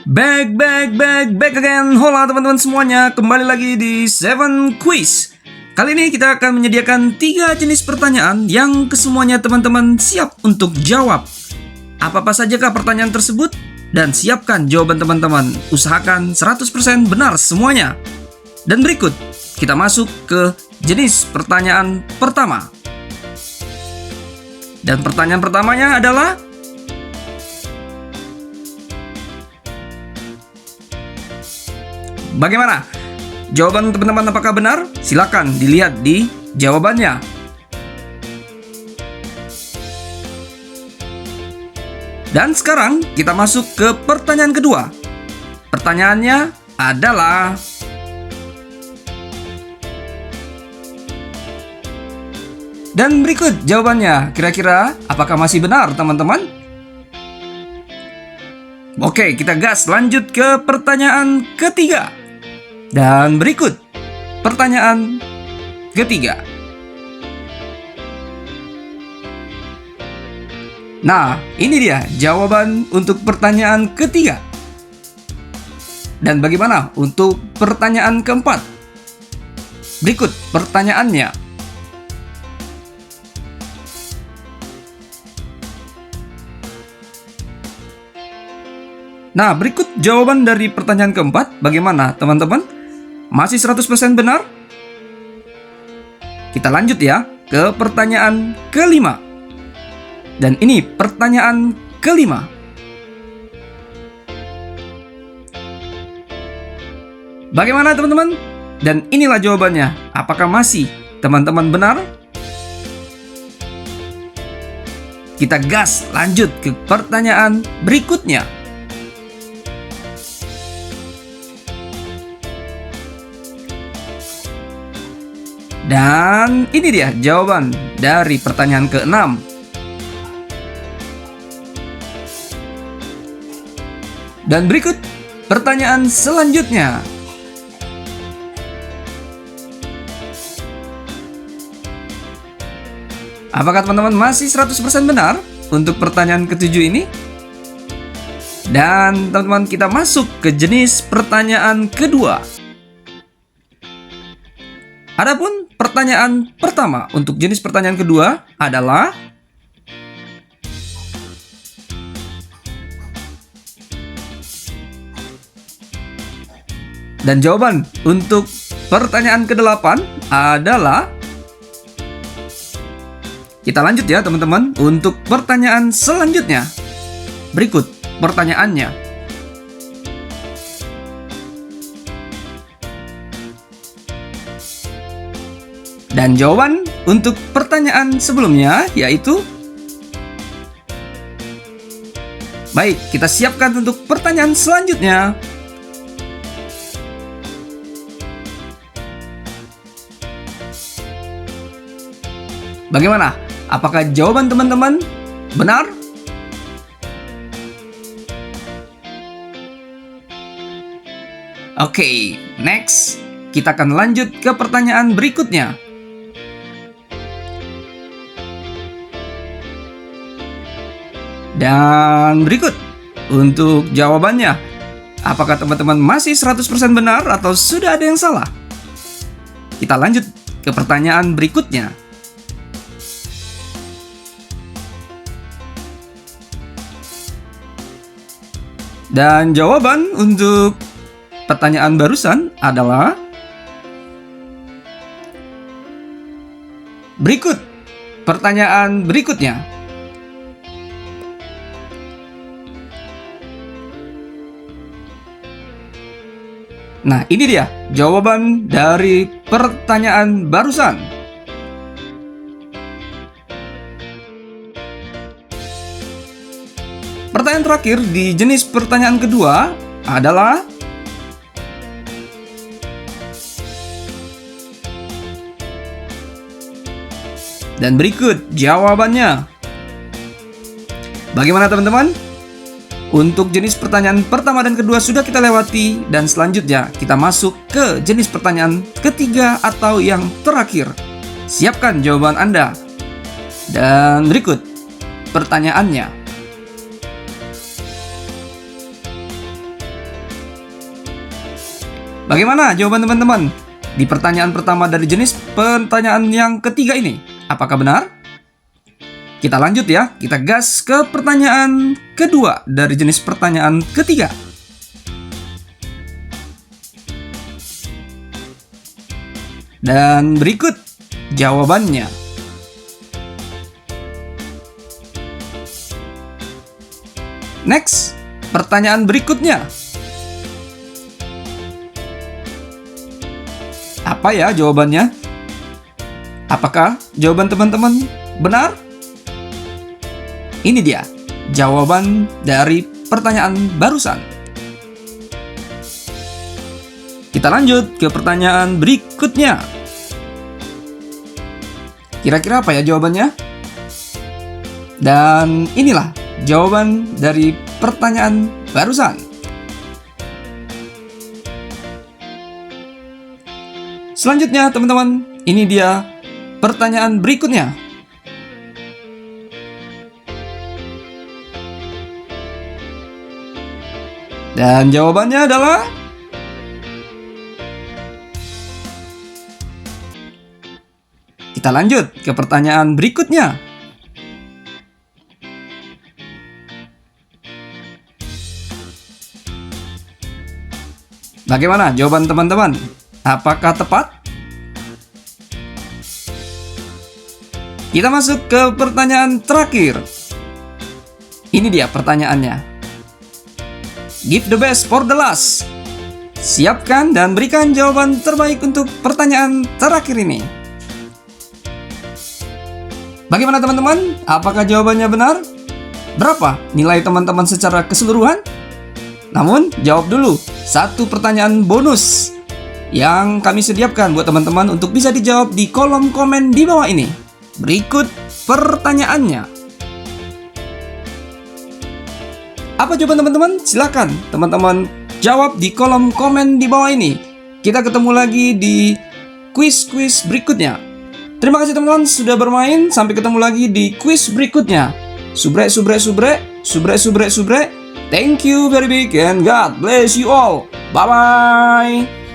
Back again. Hola teman-teman semuanya, kembali lagi di Seven Quiz. Kali ini kita akan menyediakan 3 jenis pertanyaan yang kesemuanya teman-teman siap untuk jawab. Apa-apa sajakah pertanyaan tersebut? Dan siapkan jawaban teman-teman. Usahakan 100% benar semuanya. Dan berikut, kita masuk ke jenis pertanyaan pertama. Dan pertanyaan pertamanya adalah, bagaimana? Jawaban teman-teman apakah benar? Silakan dilihat di jawabannya. Dan sekarang kita masuk ke pertanyaan kedua. Pertanyaannya adalah, dan berikut jawabannya. Kira-kira apakah masih benar teman-teman? Oke, kita gas lanjut ke pertanyaan ketiga. Dan berikut pertanyaan ketiga. Nah, ini dia jawaban untuk pertanyaan ketiga. Dan bagaimana untuk pertanyaan keempat? Berikut pertanyaannya. Nah, berikut jawaban dari pertanyaan keempat. Bagaimana teman-teman? Masih 100% benar? Kita lanjut ya ke pertanyaan kelima. Dan ini pertanyaan kelima. Bagaimana teman-teman? Dan inilah jawabannya. Apakah masih teman-teman benar? Kita gas lanjut ke pertanyaan berikutnya. Dan ini dia jawaban dari pertanyaan ke-6. Dan berikut pertanyaan selanjutnya. Apakah teman-teman masih 100% benar untuk pertanyaan ke-7 ini? Dan teman-teman, kita masuk ke jenis pertanyaan kedua. Adapun pertanyaan pertama untuk jenis pertanyaan kedua adalah, dan jawaban untuk pertanyaan ke-8 adalah, kita lanjut ya teman-teman untuk pertanyaan selanjutnya. Berikut pertanyaannya. Dan jawaban untuk pertanyaan sebelumnya yaitu, baik, kita siapkan untuk pertanyaan selanjutnya. Bagaimana? Apakah jawaban teman-teman benar? Oke, next. Kita akan lanjut ke pertanyaan berikutnya. Dan berikut untuk jawabannya. Apakah teman-teman masih 100% benar atau sudah ada yang salah? Kita lanjut ke pertanyaan berikutnya. Dan jawaban untuk pertanyaan barusan adalah, berikut pertanyaan berikutnya. Nah, ini dia jawaban dari pertanyaan barusan. Pertanyaan terakhir di jenis pertanyaan kedua adalah, dan berikut jawabannya. Bagaimana teman-teman? Untuk jenis pertanyaan pertama dan kedua sudah kita lewati, dan selanjutnya kita masuk ke jenis pertanyaan ketiga atau yang terakhir. Siapkan jawaban Anda. Dan berikut pertanyaannya. Bagaimana jawaban teman-teman? Di pertanyaan pertama dari jenis pertanyaan yang ketiga ini, apakah benar? Kita lanjut ya, kita gas ke pertanyaan kedua dari jenis pertanyaan ketiga. Dan berikut jawabannya. Next, pertanyaan berikutnya. Apa ya jawabannya? Apakah jawaban teman-teman benar? Ini dia jawaban dari pertanyaan barusan. Kita lanjut ke pertanyaan berikutnya. Kira-kira apa ya jawabannya? Dan inilah jawaban dari pertanyaan barusan. Selanjutnya teman-teman, ini dia pertanyaan berikutnya. Dan jawabannya adalah kita lanjut ke pertanyaan berikutnya. Bagaimana jawaban teman-teman? Apakah tepat? Kita masuk ke pertanyaan terakhir. Ini dia pertanyaannya. Give the best for the last. Siapkan dan berikan jawaban terbaik untuk pertanyaan terakhir ini. Bagaimana teman-teman? Apakah jawabannya benar? Berapa nilai teman-teman secara keseluruhan? Namun, jawab dulu satu pertanyaan bonus yang kami sediakan buat teman-teman untuk bisa dijawab di kolom komen di bawah ini. Berikut pertanyaannya. Apa jawaban teman-teman? Silakan teman-teman jawab di kolom komen di bawah ini. Kita ketemu lagi di kuis-kuis berikutnya. Terima kasih teman-teman sudah bermain. Sampai ketemu lagi di kuis berikutnya. Subrek, subrek, subrek. Subrek, subrek, subrek. Thank you very big and God bless you all. Bye-bye.